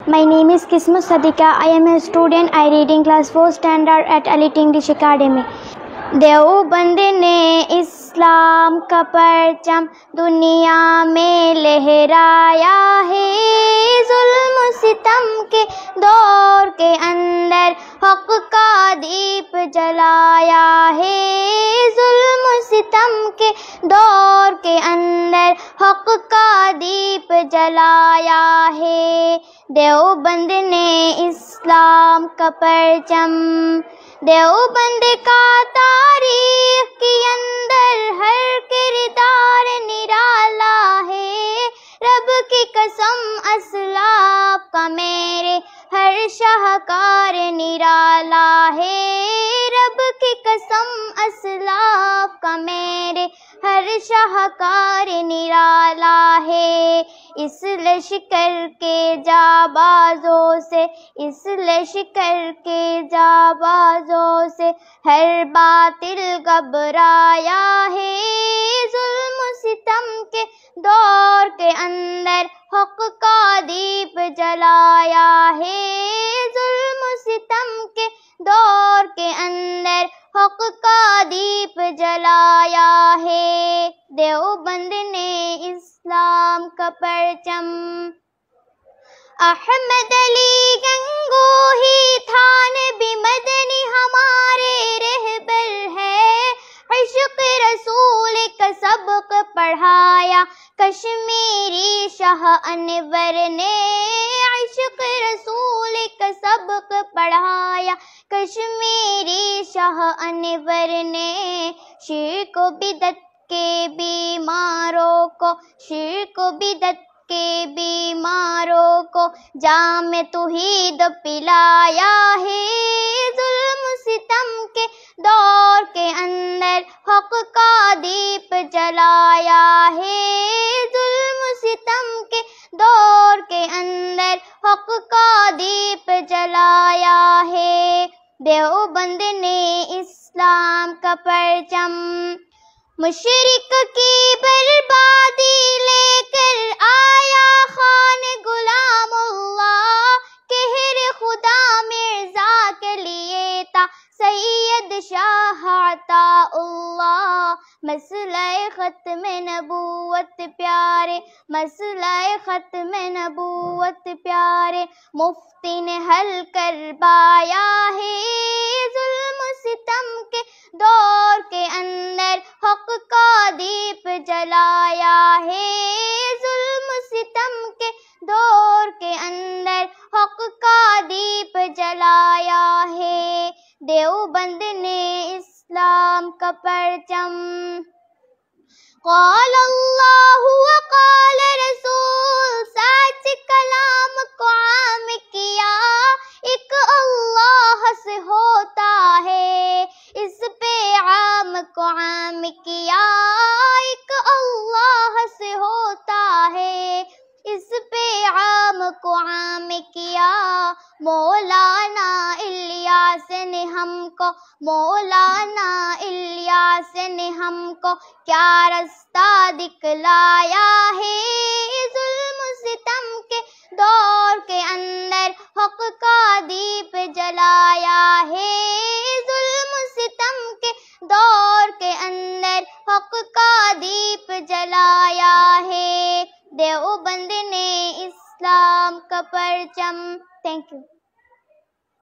My name is Kismat Sadika. I am a student. I read in class 4 standard at Elite English Academy. Deoband نے اسلام کا پرچم دنیا میں لہرایا ہے، ظلم و ستم کے دور کے اندر حق کا دیپ جلایا ہے، ظلم و ستم کے دور کے اندر حق کا دیپ جلایا ہے۔ دیوبند نے اسلام کا پرچم، دیوبند کا تاریخ کے اندر ہر کردار نرالا ہے، رب کی قسم اسلاف کا میرے ہر شاہکار نرالا ہے، رب کی قسم اسلاف کا میرے ہر شاہکار نرالا ہے۔ اس لشکر کے جابازوں سے، اس لشکر کے جابازوں سے ہر باطل گھبرایا ہے، ظلم و ستم کے دور کے اندر حق کا دیپ جلایا ہے، ظلم و ستم کے دور کے اندر حق کا دیپ جلایا ہے۔ دیوبند نے اسلام کا پرچم، احمد علی گنگوہی تھانوی مدنی ہمارے رہبر ہے، عشق رسول کا سبق پڑھایا کشمیری شاہ انور نے، عشق رسول کا سبق پڑھایا کشمیری شاہ انور نے، شرک و بدعت کے بیماروں کو، شرک و بدعت کے بیماروں کو جام توحید پلایا ہے، ظلم و ستم کے دور کے اندر حق کا دیپ جلایا ہے، ظلم و ستم کے دور کے اندر حق کا دیپ جلایا ہے۔ دیوبند نے اسلام کا پرچم، مشرک کی بربادی لے کر آیا خان غلام اللہ، قہر خدا مرزا کے لیے تھا سید شاہ عطا اللہ، مسئلہ ختم نبوت پیارے، مسئلہ ختم نبوت پیارے مفتی نے حل کروایا ہے، ظلم و ستم کے دور کے اندر حق کا دیپ جلایا ہے، ظلم و ستم کے دور کے اندر حق کا دیپ جلایا ہے۔ دیوبند نے اسلام کا پرچم، قال اللہ وقال رسول، سچ کلام کو عام کیا، ایک اللہ سے ہوتا ہے، اس پہ عام کو عام کیا، ایک اللہ سے ہوتا ہے، اس پہ عام کو عام کیا۔ مولانا الیاس نے ہم کو، مولانا الیاس نے ہم کو کیا رستہ دکھلایا ہے، ظلم و ستم کے دور کے اندر حق کا دیپ جلایا ہے، ظلم و ستم کے دور کے اندر حق کا دیپ جلایا ہے۔ دیوبند نے اسلام کا پرچم۔ Thank you.